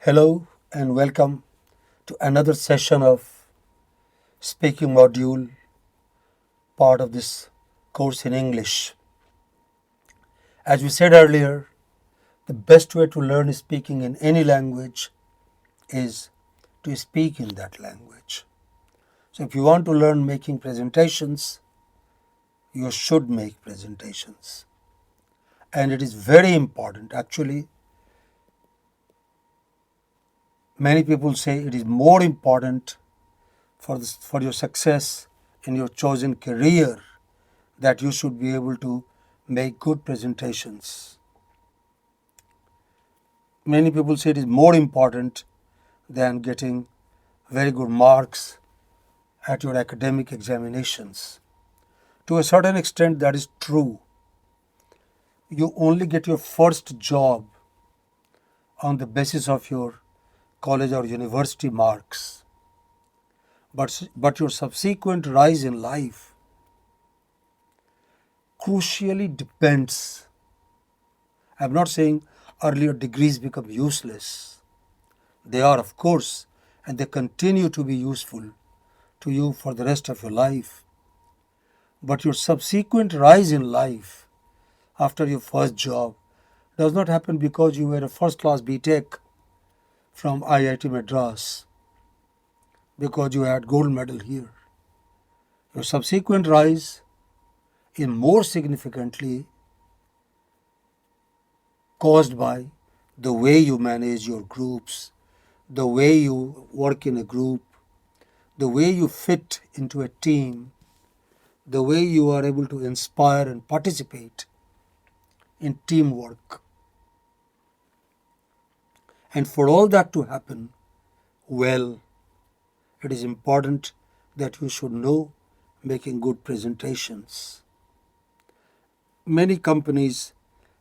Hello and welcome to another session of speaking module, part of this course in English. As we said earlier, the best way to learn speaking in any language is to speak in that language. So if you want to learn making presentations, you should make presentations. And it is very important. Actually, many people say it is more important for your success in your chosen career that you should be able to make good presentations. Many people say it is more important than getting very good marks at your academic examinations. To a certain extent, that is true. You only get your first job on the basis of your college or university marks. But your subsequent rise in life crucially depends. I'm not saying earlier degrees become useless. They are, of course, and they continue to be useful to you for the rest of your life. But your subsequent rise in life after your first job does not happen because you were a first class BTech from IIT Madras, because you had gold medal here. Your subsequent rise is more significantly caused by the way you manage your groups, the way you work in a group, the way you fit into a team, the way you are able to inspire and participate in teamwork. And for all that to happen, well, it is important that you should know making good presentations. Many companies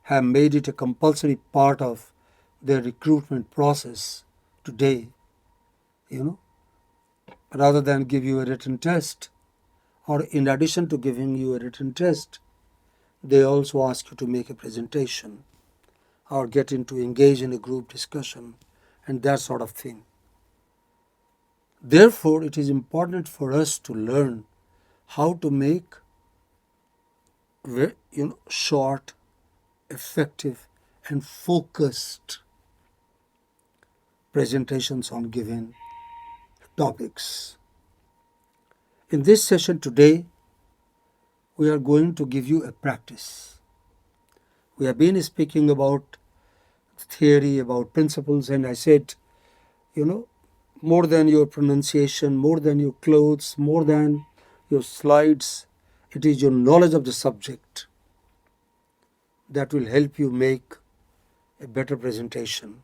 have made it a compulsory part of their recruitment process today, you know, rather than give you a written test, or in addition to giving you a written test, they also ask you to make a presentation or get into engage in a group discussion and that sort of thing. Therefore, it is important for us to learn how to make short, effective, and focused presentations on given topics. In this session today, we are going to give you a practice. We have been speaking about theory, about principles, and I said, more than your pronunciation, more than your clothes, more than your slides, it is your knowledge of the subject that will help you make a better presentation.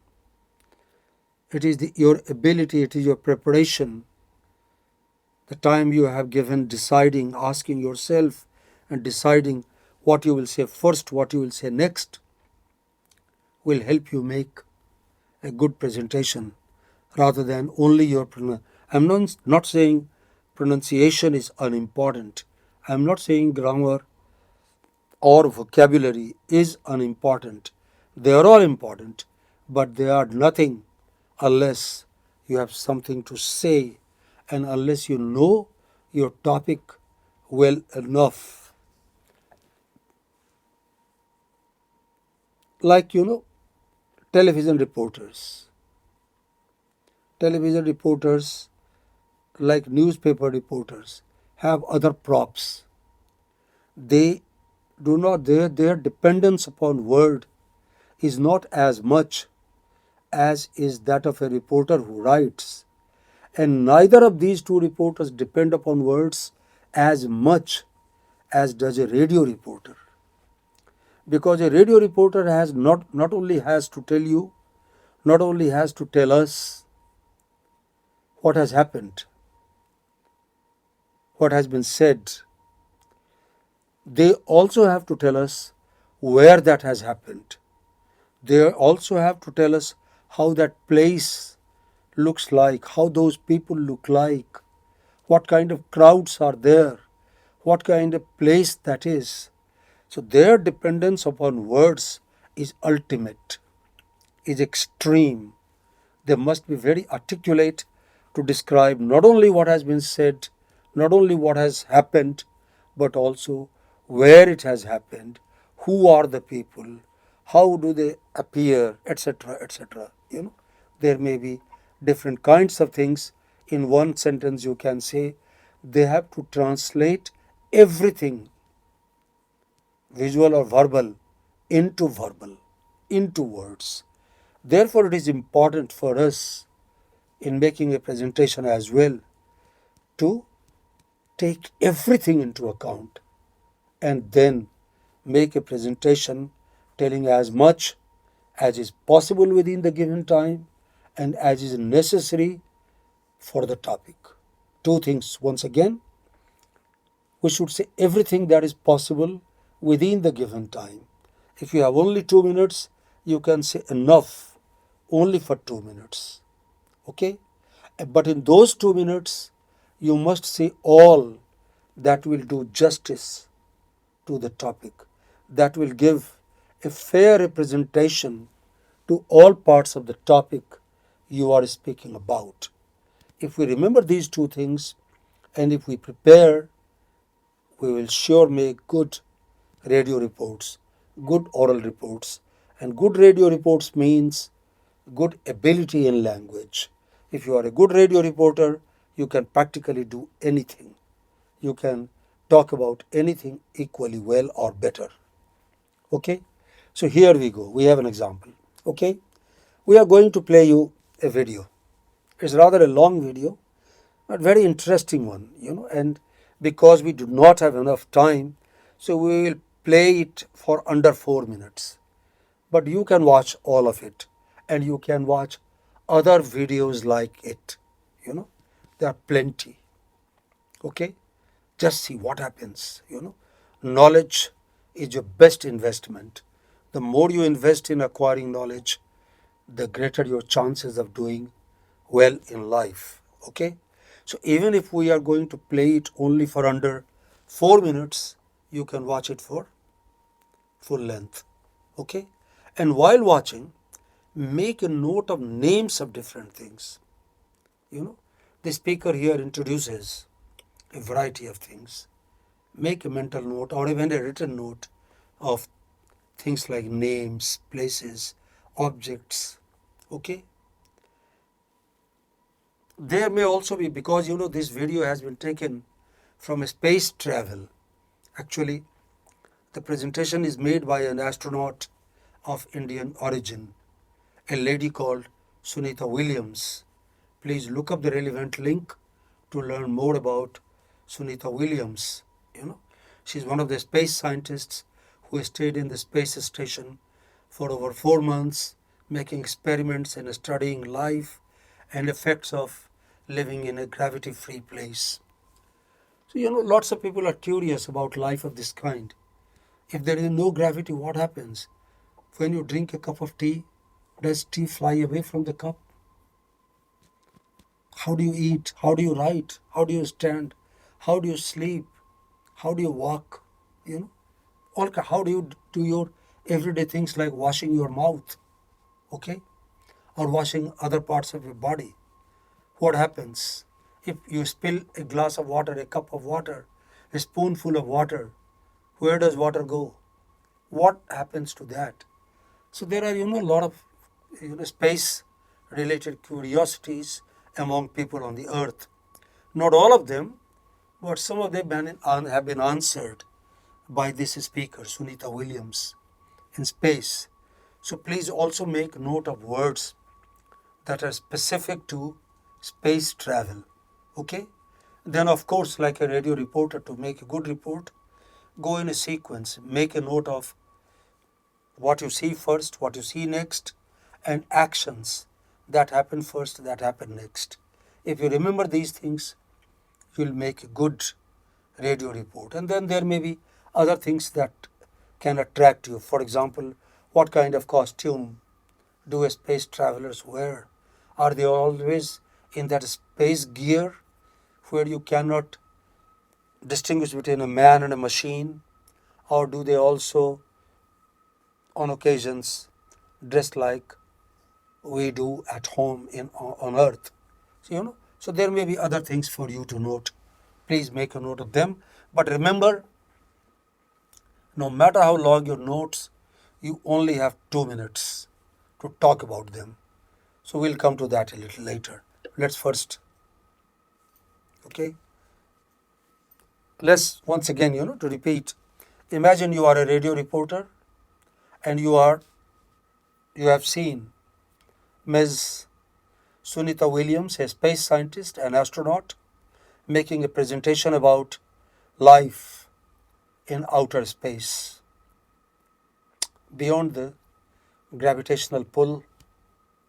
It is your ability, it is your preparation, the time you have given deciding, asking yourself and deciding what you will say first, what you will say next, will help you make a good presentation rather than only your pronunciation. I'm not saying pronunciation is unimportant. I'm not saying grammar or vocabulary is unimportant. They are all important, but they are nothing unless you have something to say and unless you know your topic well enough. Like, television reporters. Television reporters, like newspaper reporters, have other props. They do not, their dependence upon word is not as much as is that of a reporter who writes. And neither of these two reporters depend upon words as much as does a radio reporter. Because a radio reporter has not only has to tell you, not only has to tell us what has happened, what has been said, they also have to tell us where that has happened. They also have to tell us how that place looks like, how those people look like, what kind of crowds are there, what kind of place that is. So their dependence upon words is ultimate, is extreme. They must be very articulate to describe not only what has been said, not only what has happened, but also where it has happened, who are the people, how do they appear, etc. etc. There may be different kinds of things. In one sentence, you can say they have to translate everything, visual or verbal, into words. Therefore, it is important for us in making a presentation as well to take everything into account and then make a presentation telling as much as is possible within the given time and as is necessary for the topic. Two things. Once again, we should say everything that is possible within the given time. If you have only 2 minutes, you can say enough only for 2 minutes. Okay? But in those 2 minutes, you must say all that will do justice to the topic, that will give a fair representation to all parts of the topic you are speaking about. If we remember these two things and if we prepare, we will sure make good radio reports, good oral reports. And good radio reports means good ability in language. If you are a good radio reporter, you can practically do anything. You can talk about anything equally well or better. Okay? So here we go. We have an example. Okay? We are going to play you a video. It's rather a long video, but very interesting one, and because we do not have enough time, so we will play it for under 4 minutes. But you can watch all of it and you can watch other videos like it. There are plenty. Okay? Just see what happens. Knowledge is your best investment. The more you invest in acquiring knowledge, the greater your chances of doing well in life. Okay? So even if we are going to play it only for under 4 minutes, you can watch it for full length. Okay? And while watching, make a note of names of different things. The speaker here introduces a variety of things. Make a mental note or even a written note of things like names, places, objects. Okay? There may also be, because this video has been taken from a space travel. Actually, the presentation is made by an astronaut of Indian origin, a lady called Sunita Williams. Please look up the relevant link to learn more about Sunita Williams. She's one of the space scientists who stayed in the space station for over 4 months, making experiments and studying life and effects of living in a gravity-free place. So, lots of people are curious about life of this kind. If there is no gravity, what happens? When you drink a cup of tea, does tea fly away from the cup? How do you eat? How do you write? How do you stand? How do you sleep? How do you walk? How do you do your everyday things like washing your mouth? Okay? Or washing other parts of your body. What happens? If you spill a glass of water, a cup of water, a spoonful of water, where does water go? What happens to that? So there are, a lot of space related curiosities among people on the earth. Not all of them, but some of them have been answered by this speaker, Sunita Williams, in space. So please also make note of words that are specific to space travel. Okay? Then, of course, like a radio reporter, to make a good report, go in a sequence. Make a note of what you see first, what you see next, and actions that happen first, that happen next. If you remember these things, you'll make a good radio report. And then there may be other things that can attract you. For example, what kind of costume do space travelers wear? Are they always in that space gear where you cannot distinguish between a man and a machine? Or do they also, on occasions, dress like we do at home on earth. So there may be other things for you to note. Please make a note of them. But remember, no matter how long your notes, you only have 2 minutes to talk about them. So we'll come to that a little later. Let's first, okay? Let's once again, to repeat. Imagine you are a radio reporter and you have seen Ms. Sunita Williams, a space scientist and astronaut, making a presentation about life in outer space beyond the gravitational pull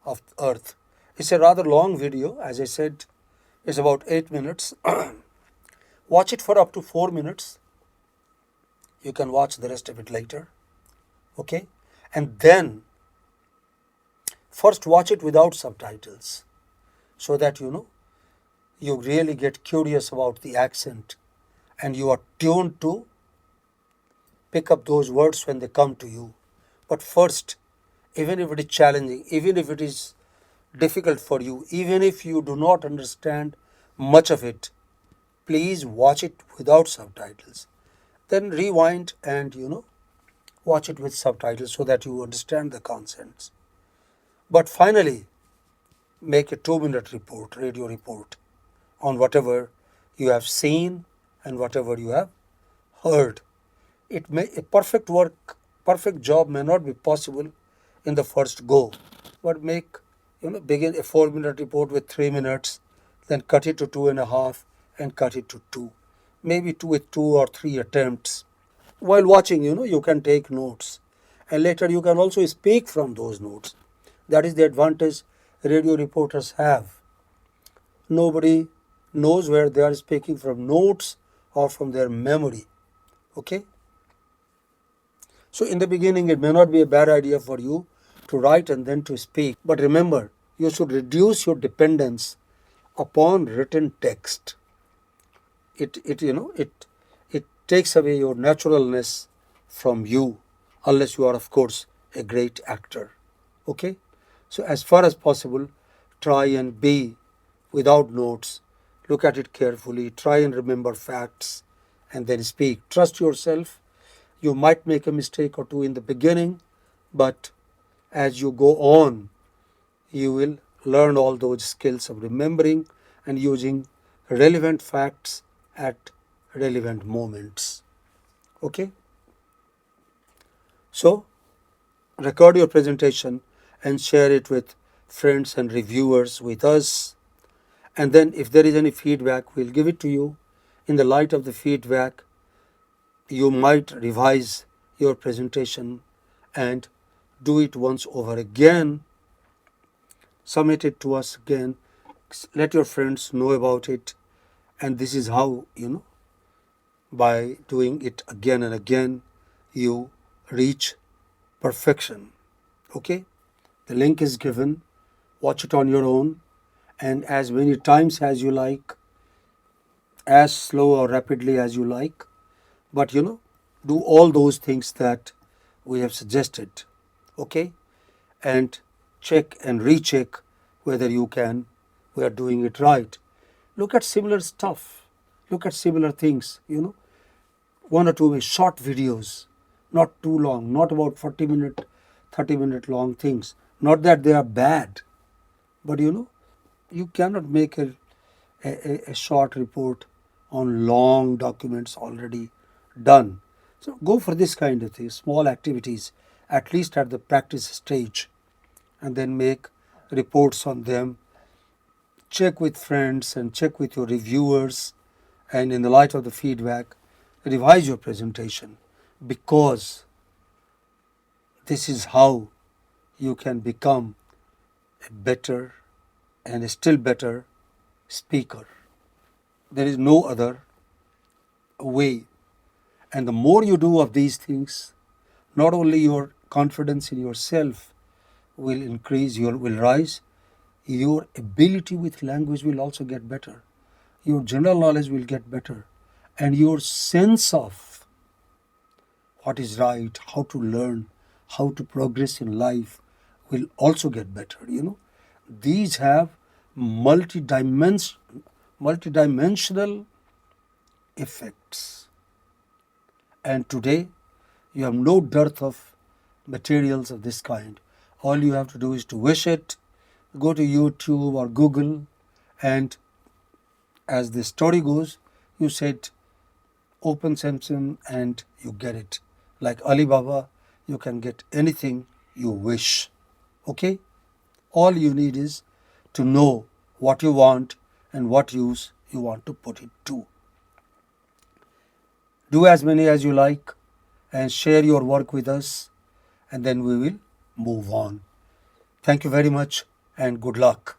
of Earth. It's a rather long video, as I said, it's about 8 minutes. Watch it for up to 4 minutes. You can watch the rest of it later. Okay? And then first watch it without subtitles so that you really get curious about the accent and you are tuned to pick up those words when they come to you. But first, even if it is challenging, even if it is difficult for you, even if you do not understand much of it, please watch it without subtitles. Then rewind and watch it with subtitles so that you understand the concepts. But finally, make a 2 minute report, radio report, on whatever you have seen and whatever you have heard. A perfect job may not be possible in the first go, but begin a 4 minute report with 3 minutes, then cut it to 2.5 and cut it to two, maybe with 2 or 3 attempts. While watching, you can take notes, and later you can also speak from those notes. That is the advantage radio reporters have. Nobody knows where they are speaking from notes or from their memory. Okay? So in the beginning, it may not be a bad idea for you to write and then to speak. But remember, you should reduce your dependence upon written text. It takes away your naturalness from you, unless you are, of course, a great actor. Okay? So as far as possible, try and be without notes. Look at it carefully. Try and remember facts and then speak. Trust yourself. You might make a mistake or two in the beginning, but as you go on, you will learn all those skills of remembering and using relevant facts at relevant moments. Okay? So, record your presentation and share it with friends and reviewers with us. And then if there is any feedback, we'll give it to you. In the light of the feedback, you might revise your presentation and do it once over again. Submit it to us again. Let your friends know about it. And this is how, by doing it again and again, you reach perfection. Okay? The link is given. Watch it on your own and as many times as you like, as slow or rapidly as you like. But do all those things that we have suggested. Okay? And check and recheck whether we are doing it right. Look at similar stuff. Look at similar things, 1 or 2 short videos, not too long, not about 40-minute, 30-minute long things. Not that they are bad, but you cannot make a short report on long documents already done. So go for this kind of thing, small activities, at least at the practice stage, and then make reports on them. Check with friends and check with your reviewers, and in the light of the feedback, revise your presentation, because this is how you can become a better and a still better speaker. There is no other way. And the more you do of these things, not only your confidence in yourself will increase, will rise, your ability with language will also get better. Your general knowledge will get better. And your sense of what is right, how to learn, how to progress in life will also get better. These have multidimensional effects. And today, you have no dearth of materials of this kind. All you have to do is to wish it, go to YouTube or Google, and as the story goes, you said open Samsung and you get it. Like Alibaba, you can get anything you wish. Okay? All you need is to know what you want and what use you want to put it to. Do as many as you like and share your work with us, and then we will move on. Thank you very much and good luck.